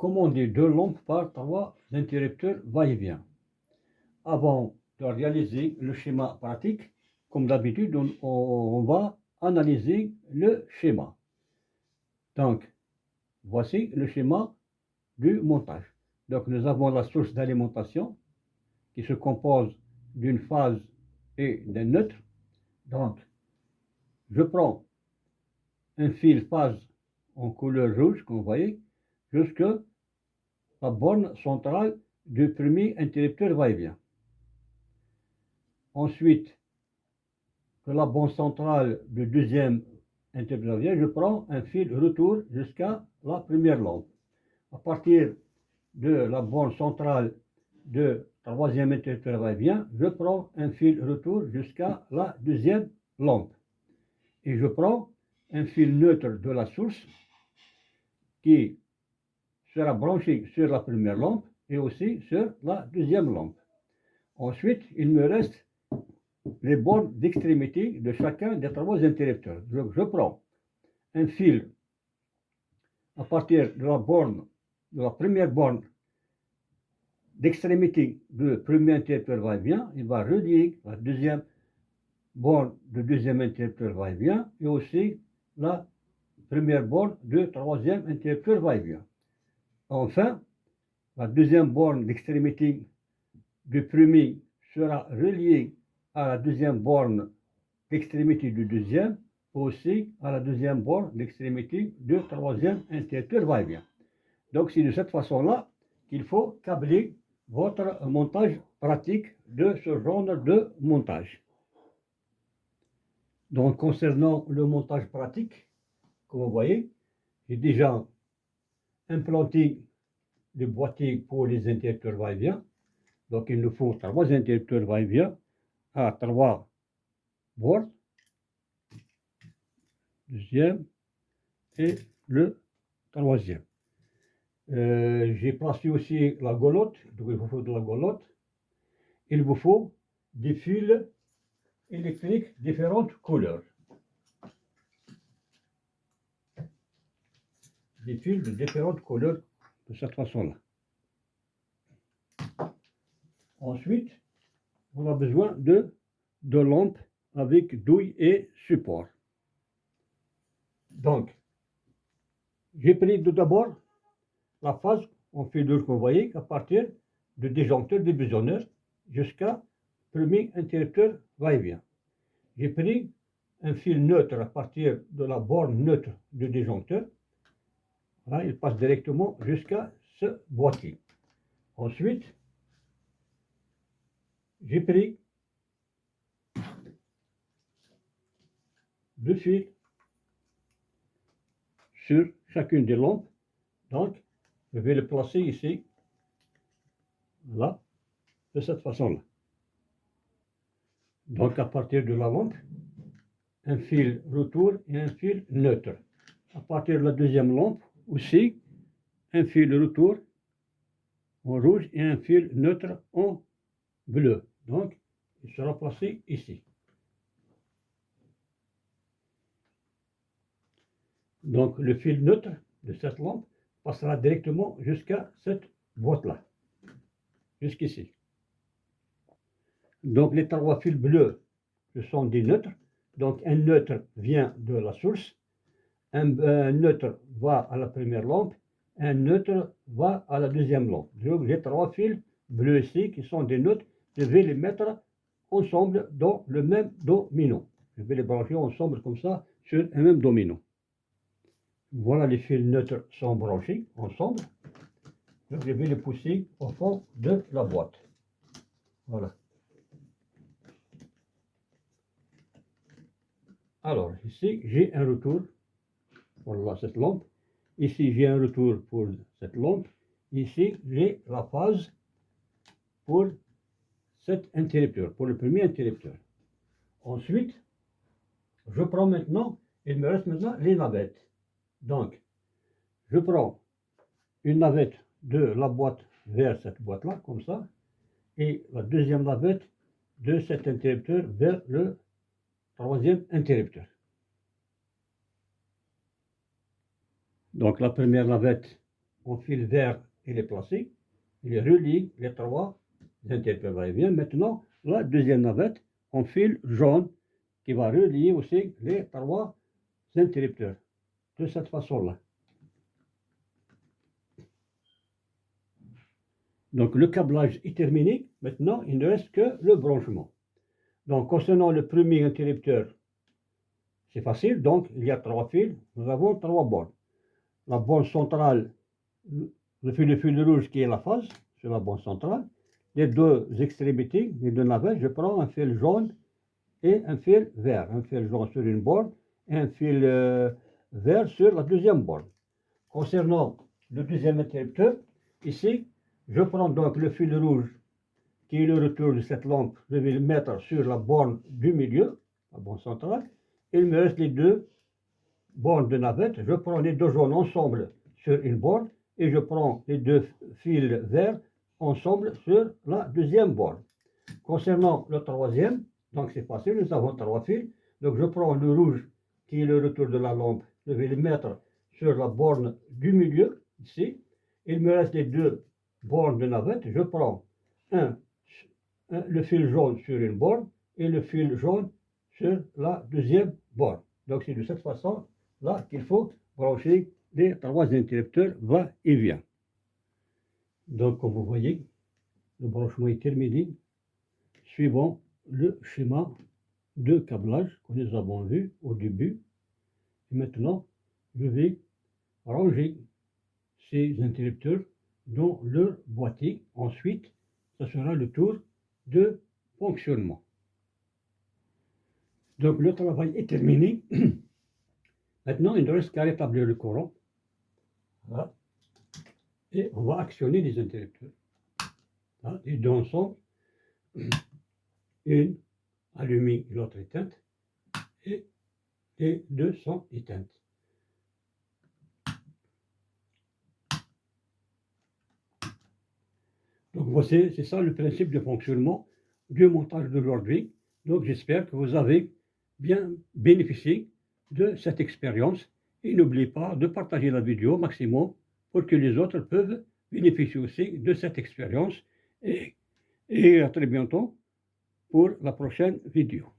commander 2 lampes par 3 interrupteurs va-et-vient. Avant de réaliser le schéma pratique, comme d'habitude, on va analyser le schéma. Donc, voici le schéma du montage. Donc, nous avons la source d'alimentation qui se compose d'une phase et d'un neutre. Donc, je prends un fil phase en couleur rouge, comme vous voyez, jusqu'à la borne centrale du premier interrupteur va-et-vient. Ensuite, de la borne centrale du deuxième interrupteur va-et-vient, je prends un fil retour jusqu'à la première lampe. À partir de la borne centrale du troisième interrupteur va-et-vient, je prends un fil retour jusqu'à la deuxième lampe. Et je prends un fil neutre de la source qui sera branché sur la première lampe et aussi sur la deuxième lampe. Ensuite, il me reste les bornes d'extrémité de chacun des 3 interrupteurs. Donc, je prends un fil à partir de la borne, de la première borne d'extrémité du premier interrupteur va-et-vient, il va relier la deuxième borne du deuxième interrupteur va-et-vient et aussi la première borne du troisième interrupteur va-et-vient. Enfin, la deuxième borne d'extrémité du premier sera reliée à la deuxième borne d'extrémité du deuxième, aussi à la deuxième borne d'extrémité du troisième interrupteur va-et-vient. Donc c'est de cette façon-là qu'il faut câbler votre montage pratique de ce genre de montage. Donc concernant le montage pratique, comme vous voyez, j'ai déjà implanté le boîtier pour les interrupteurs va-et-vient. Donc il nous faut 3 interrupteurs va-et-vient à 3 bornes, deuxième et le troisième. J'ai placé aussi la golotte, donc il vous faut de la golotte. Il vous faut des fils électriques différentes couleurs. Des fils de différentes couleurs de cette façon-là. Ensuite, on a besoin de lampes avec douille et support. Donc, j'ai pris tout d'abord la phase en fil rouge que vous voyez à partir du disjoncteur du bésonneur jusqu'à premier interrupteur va-et-vient. J'ai pris un fil neutre à partir de la borne neutre du disjoncteur. Voilà, il passe directement jusqu'à ce boîtier. Ensuite, j'ai pris 2 fils sur chacune des lampes. Donc, je vais le placer ici, là, de cette façon-là. Donc, à partir de la lampe, un fil retour et un fil neutre. À partir de la deuxième lampe, aussi, un fil retour en rouge et un fil neutre en bleu. Donc, il sera placé ici. Donc, le fil neutre de cette lampe passera directement jusqu'à cette boîte-là, jusqu'ici. Donc, les 3 fils bleus, ce sont des neutres. Donc, un neutre vient de la source, un neutre va à la première lampe, un neutre va à la deuxième lampe. Donc, j'ai 3 fils bleus ici qui sont des neutres. Je vais les mettre ensemble dans le même domino. Je vais les brancher ensemble comme ça sur un même domino. Voilà, les fils neutres sont branchés ensemble. Donc, je vais les pousser au fond de la boîte. Voilà. Alors, ici, j'ai un retour pour cette lampe. Ici, j'ai un retour pour cette lampe. Ici, j'ai la phase pour cet interrupteur, pour le premier interrupteur. Ensuite, je prends maintenant, il me reste maintenant les navettes. Donc, je prends une navette de la boîte vers cette boîte-là, comme ça, et la deuxième navette de cet interrupteur vers le troisième interrupteur. Donc, la première navette en fil vert, il est placé, il relie les trois interrupteurs va-et-vient. Maintenant, la deuxième navette en fil jaune qui va relier aussi les trois interrupteurs de cette façon-là. Donc le câblage est terminé. Maintenant, il ne reste que le branchement. Donc concernant le premier interrupteur, c'est facile. Donc il y a trois fils. Nous avons trois bornes. La borne centrale, le fil rouge qui est la phase sur la borne centrale. Les deux extrémités, les deux navettes, je prends un fil jaune et un fil vert. Un fil jaune sur une borne et un fil vert sur la deuxième borne. Concernant le deuxième interrupteur, ici, je prends donc le fil rouge qui est le retour de cette lampe, je vais le mettre sur la borne du milieu, la borne centrale. Il me reste les deux bornes de navette. Je prends les deux jaunes ensemble sur une borne et je prends les deux fils verts ensemble sur la deuxième borne. Concernant le troisième, donc c'est facile, nous avons trois fils. Donc je prends le rouge qui est le retour de la lampe, je vais le mettre sur la borne du milieu, ici. Il me reste les deux bornes de navette. Je prends le fil jaune sur une borne et le fil jaune sur la deuxième borne. Donc c'est de cette façon-là qu'il faut brancher les trois interrupteurs va-et-vient. Donc comme vous voyez, le branchement est terminé suivant le schéma de câblage que nous avons vu au début. Et maintenant, je vais ranger ces interrupteurs dans leur boîtier. Ensuite, ce sera le tour de fonctionnement. Donc le travail est terminé. Maintenant, il ne reste qu'à rétablir le courant. Voilà. Et on va actionner les interrupteurs. Voilà. Les deux ensemble. Une allumée et l'autre éteinte. Et les deux sont éteintes. Donc voici, c'est ça le principe de fonctionnement du montage d'aujourd'hui. Donc j'espère que vous avez bien bénéficié de cette expérience et n'oubliez pas de partager la vidéo au maximum pour que les autres peuvent bénéficier aussi de cette expérience et à très bientôt pour la prochaine vidéo.